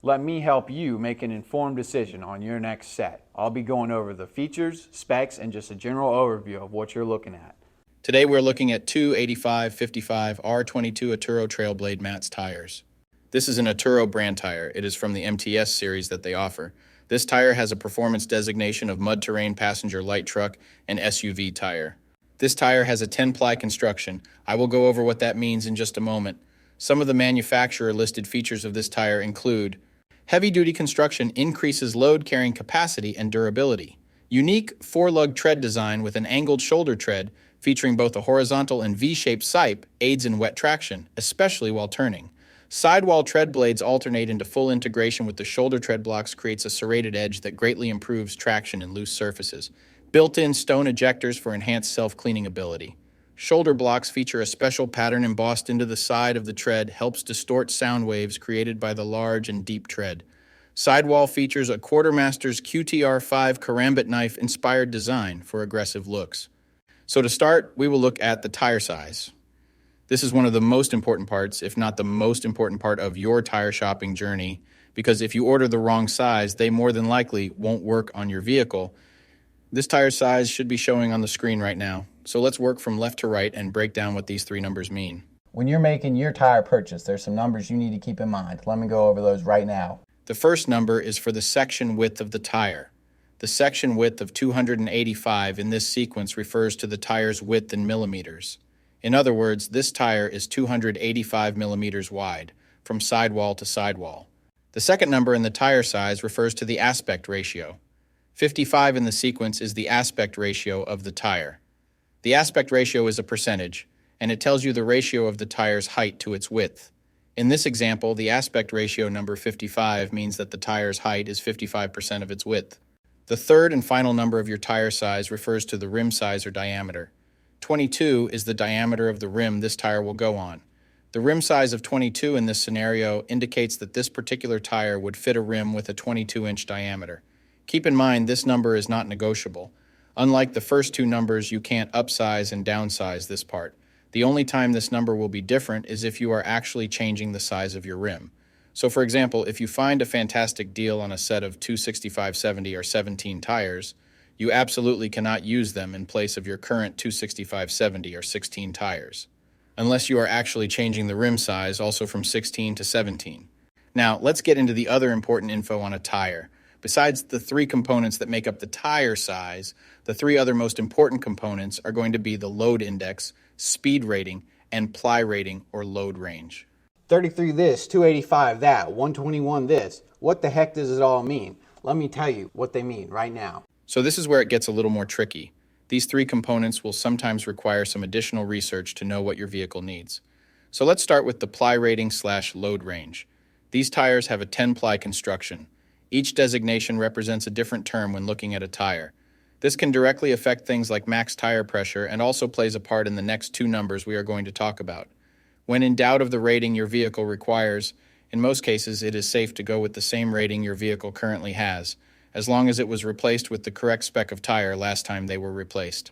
Let me help you make an informed decision on your next set. I'll be going over the features, specs, and just a general overview of what you're looking at. Today we're looking at two 85/55 R22 Atturo Trail Blade Mts tires. This is an Atturo brand tire. It is from the MTS series that they offer. This tire has a performance designation of mud terrain passenger light truck and SUV tire. This tire has a 10-ply construction. I will go over what that means in just a moment. Some of the manufacturer listed features of this tire include: heavy-duty construction increases load carrying capacity and durability. Unique four-lug tread design with an angled shoulder tread featuring both a horizontal and V-shaped sipe aids in wet traction, especially while turning. Sidewall tread blades alternate into full integration with the shoulder tread blocks creates a serrated edge that greatly improves traction in loose surfaces. Built-in stone ejectors for enhanced self-cleaning ability. Shoulder blocks feature a special pattern embossed into the side of the tread, helps distort sound waves created by the large and deep tread. Sidewall features a Quartermaster's QTR5 karambit knife-inspired design for aggressive looks. So to start, we will look at the tire size. This is one of the most important parts, if not the most important part of your tire shopping journey, because if you order the wrong size, they more than likely won't work on your vehicle. This tire size should be showing on the screen right now. So let's work from left to right and break down what these three numbers mean. When you're making your tire purchase, there's some numbers you need to keep in mind. Let me go over those right now. The first number is for the section width of the tire. The section width of 285 in this sequence refers to the tire's width in millimeters. In other words, this tire is 285 millimeters wide, from sidewall to sidewall. The second number in the tire size refers to the aspect ratio. 55 in the sequence is the aspect ratio of the tire. The aspect ratio is a percentage, and it tells you the ratio of the tire's height to its width. In this example, the aspect ratio number 55 means that the tire's height is 55% of its width. The third and final number of your tire size refers to the rim size or diameter. 22 is the diameter of the rim this tire will go on. The rim size of 22 in this scenario indicates that this particular tire would fit a rim with a 22-inch diameter. Keep in mind this number is not negotiable. Unlike the first two numbers, you can't upsize and downsize this part. The only time this number will be different is if you are actually changing the size of your rim. So for example, if you find a fantastic deal on a set of 265/70 or 17 tires, you absolutely cannot use them in place of your current 265/70 or 16 tires, unless you are actually changing the rim size also from 16 to 17. Now, let's get into the other important info on a tire. Besides the three components that make up the tire size, the three other most important components are going to be the load index, speed rating, and ply rating or load range. 33 this, 285 that, 121 this. What the heck does it all mean? Let me tell you what they mean right now. So this is where it gets a little more tricky. These three components will sometimes require some additional research to know what your vehicle needs. So let's start with the ply rating / load range. These tires have a 10-ply construction. Each designation represents a different term when looking at a tire. This can directly affect things like max tire pressure and also plays a part in the next two numbers we are going to talk about. When in doubt of the rating your vehicle requires, in most cases it is safe to go with the same rating your vehicle currently has, as long as it was replaced with the correct spec of tire last time they were replaced.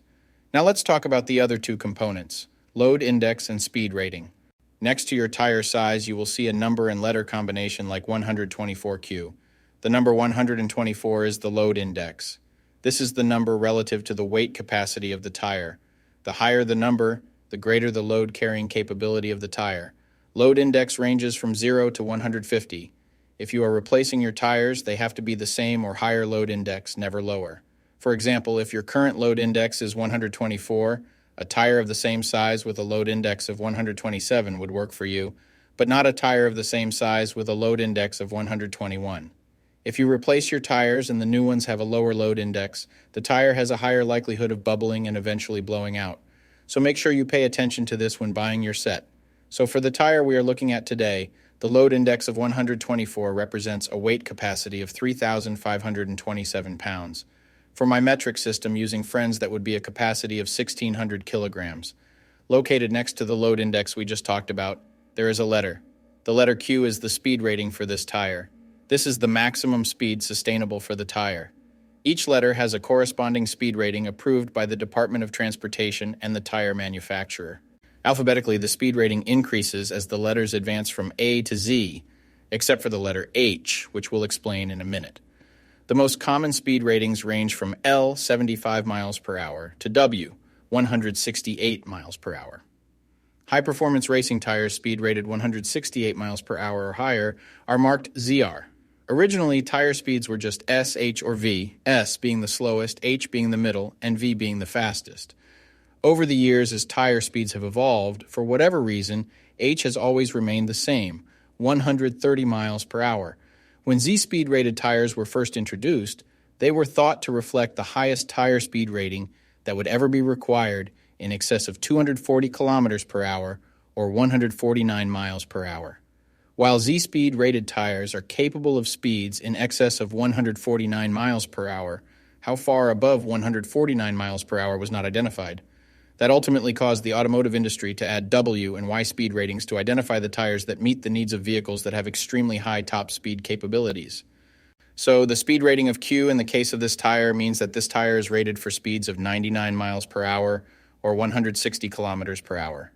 Now let's talk about the other two components, load index and speed rating. Next to your tire size, you will see a number and letter combination like 124Q. The number 124 is the load index. This is the number relative to the weight capacity of the tire. The higher the number, the greater the load carrying capability of the tire. Load index ranges from 0 to 150. If you are replacing your tires, they have to be the same or higher load index, never lower. For example, if your current load index is 124, a tire of the same size with a load index of 127 would work for you, but not a tire of the same size with a load index of 121. If you replace your tires and the new ones have a lower load index, the tire has a higher likelihood of bubbling and eventually blowing out. So make sure you pay attention to this when buying your set. So for the tire we are looking at today, the load index of 124 represents a weight capacity of 3,527 pounds. For my metric system using friends, that would be a capacity of 1,600 kilograms. Located next to the load index we just talked about, there is a letter. The letter Q is the speed rating for this tire. This is the maximum speed sustainable for the tire. Each letter has a corresponding speed rating approved by the Department of Transportation and the tire manufacturer. Alphabetically, the speed rating increases as the letters advance from A to Z. except for the letter H, which we'll explain in a minute. The most common speed ratings range from L, 75 miles per hour, to W, 168 miles per hour. High-performance racing tires speed rated 168 miles per hour or higher are marked ZR. Originally, tire speeds were just S, H, or V, S being the slowest, H being the middle, and V being the fastest. Over the years, as tire speeds have evolved, for whatever reason, H has always remained the same, 130 miles per hour. When Z-speed rated tires were first introduced, they were thought to reflect the highest tire speed rating that would ever be required, in excess of 240 kilometers per hour or 149 miles per hour. While Z-speed rated tires are capable of speeds in excess of 149 miles per hour, how far above 149 miles per hour was not identified. That ultimately caused the automotive industry to add W and Y speed ratings to identify the tires that meet the needs of vehicles that have extremely high top speed capabilities. So the speed rating of Q in the case of this tire means that this tire is rated for speeds of 99 miles per hour or 160 kilometers per hour.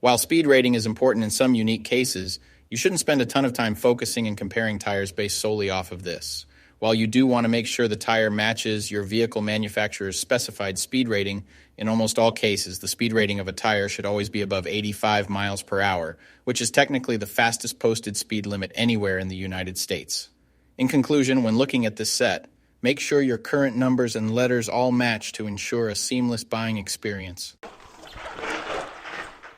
While speed rating is important in some unique cases, you shouldn't spend a ton of time focusing and comparing tires based solely off of this. While you do want to make sure the tire matches your vehicle manufacturer's specified speed rating, in almost all cases, the speed rating of a tire should always be above 85 miles per hour, which is technically the fastest posted speed limit anywhere in the United States. In conclusion, when looking at this set, make sure your current numbers and letters all match to ensure a seamless buying experience.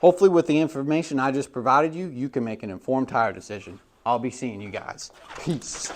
Hopefully with the information I just provided you, you can make an informed tire decision. I'll be seeing you guys. Peace.